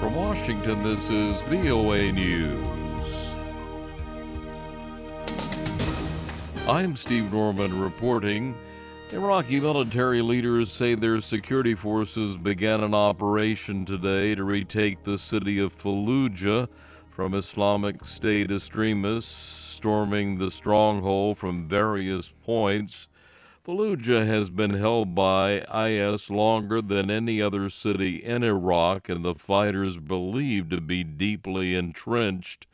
From Washington, this is VOA News. I'm Steve Norman reporting. Iraqi military leaders say their security forces began an operation today to retake the city of Fallujah from Islamic State extremists storming the stronghold from various points. Fallujah has been held by IS longer than any other city in Iraq, and the fighters believed to be deeply entrenched.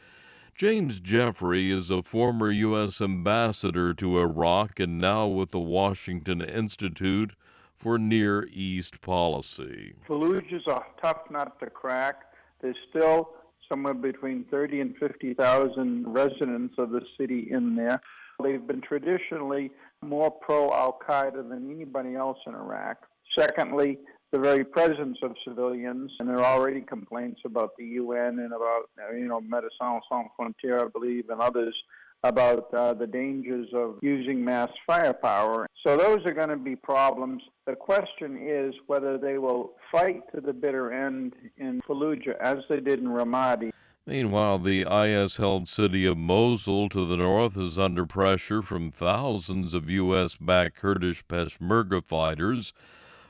James Jeffrey is a former U.S. ambassador to Iraq and now with the Washington Institute for Near East Policy. Fallujah's a tough nut to crack. There's still somewhere between 30 and 50,000 residents of the city in there. They've been traditionally more pro-al-Qaida than anybody else in Iraq. Secondly, the very presence of civilians, and there are already complaints about the UN and about, Médecins Sans Frontières, I believe, and others, about the dangers of using mass firepower. So those are going to be problems. The question is whether they will fight to the bitter end in Fallujah, as they did in Ramadi. Meanwhile, the IS-held city of Mosul to the north is under pressure from thousands of U.S.-backed Kurdish Peshmerga fighters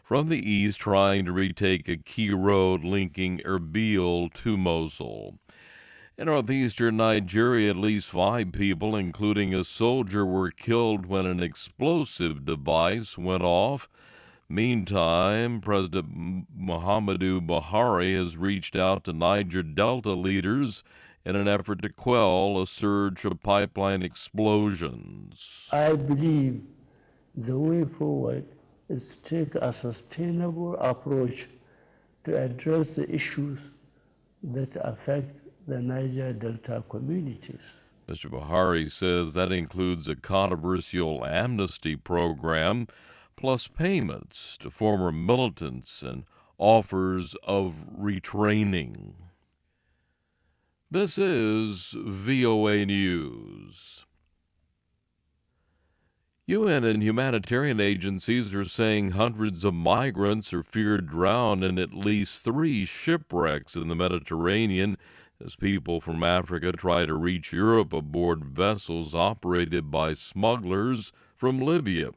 from the east trying to retake a key road linking Erbil to Mosul. In northeastern Nigeria, at least 5 people, including a soldier, were killed when an explosive device went off. Meantime, President Muhammadu Buhari has reached out to Niger Delta leaders in an effort to quell a surge of pipeline explosions. I believe the way forward is to take a sustainable approach to address the issues that affect the Niger Delta communities. Mr. Buhari says that includes a controversial amnesty program, plus payments to former militants and offers of retraining. This is VOA News. UN and humanitarian agencies are saying hundreds of migrants are feared drowned in at least 3 shipwrecks in the Mediterranean as people from Africa try to reach Europe aboard vessels operated by smugglers from Libya.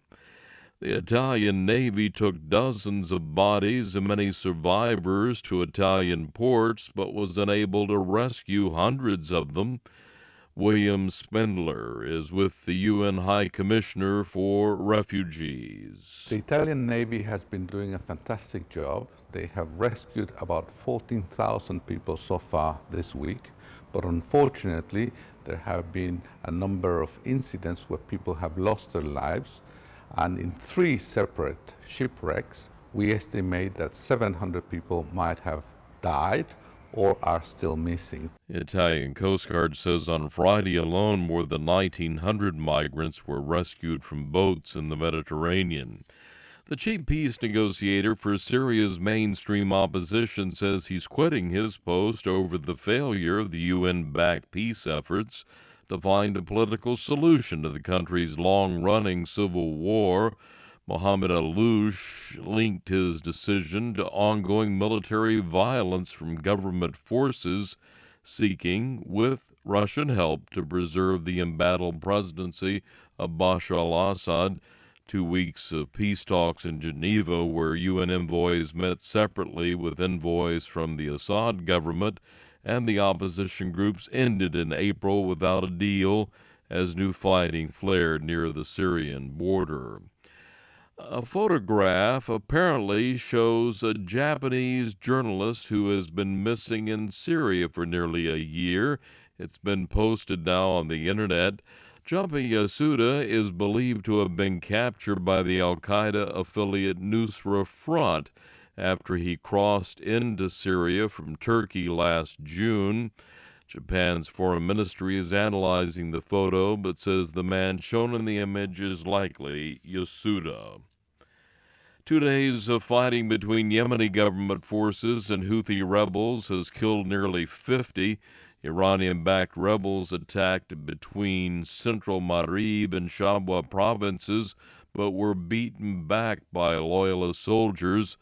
The Italian Navy took dozens of bodies and many survivors to Italian ports, but was unable to rescue hundreds of them. William Spindler is with the UN High Commissioner for Refugees. The Italian Navy has been doing a fantastic job. They have rescued about 14,000 people so far this week, but unfortunately there have been a number of incidents where people have lost their lives. And in 3 separate shipwrecks, we estimate that 700 people might have died or are still missing. The Italian Coast Guard says on Friday alone, more than 1,900 migrants were rescued from boats in the Mediterranean. The chief peace negotiator for Syria's mainstream opposition says he's quitting his post over the failure of the UN-backed peace efforts to find a political solution to the country's long-running civil war. Mohammed Alouche linked his decision to ongoing military violence from government forces seeking, with Russian help, to preserve the embattled presidency of Bashar al-Assad. 2 weeks of peace talks in Geneva, where UN envoys met separately with envoys from the Assad government and the opposition groups, ended in April without a deal as new fighting flared near the Syrian border. A photograph apparently shows a Japanese journalist who has been missing in Syria for nearly a year. It's been posted now on the internet. Jumpy Yasuda is believed to have been captured by the al-Qaida affiliate Nusra Front after he crossed into Syria from Turkey last June. Japan's foreign ministry is analyzing the photo, but says the man shown in the image is likely Yasuda. 2 days of fighting between Yemeni government forces and Houthi rebels has killed nearly 50. Iranian-backed rebels attacked between central Marib and Shabwa provinces, but were beaten back by loyalist soldiers.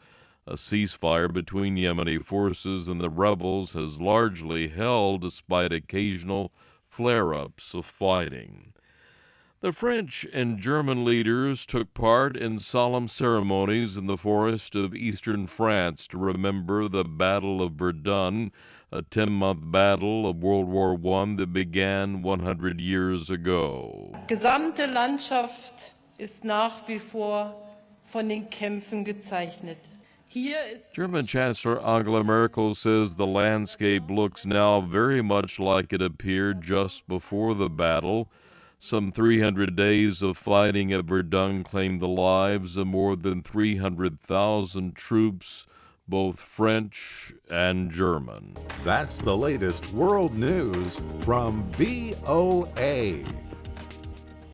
A ceasefire between Yemeni forces and the rebels has largely held despite occasional flare-ups of fighting. The French and German leaders took part in solemn ceremonies in the forest of eastern France to remember the Battle of Verdun, a 10-month battle of World War I that began 100 years ago. Gesamte Landschaft ist nach wie vor von den Kämpfen gezeichnet. German Chancellor Angela Merkel says the landscape looks now very much like it appeared just before the battle. Some 300 days of fighting at Verdun claimed the lives of more than 300,000 troops, both French and German. That's the latest world news from VOA.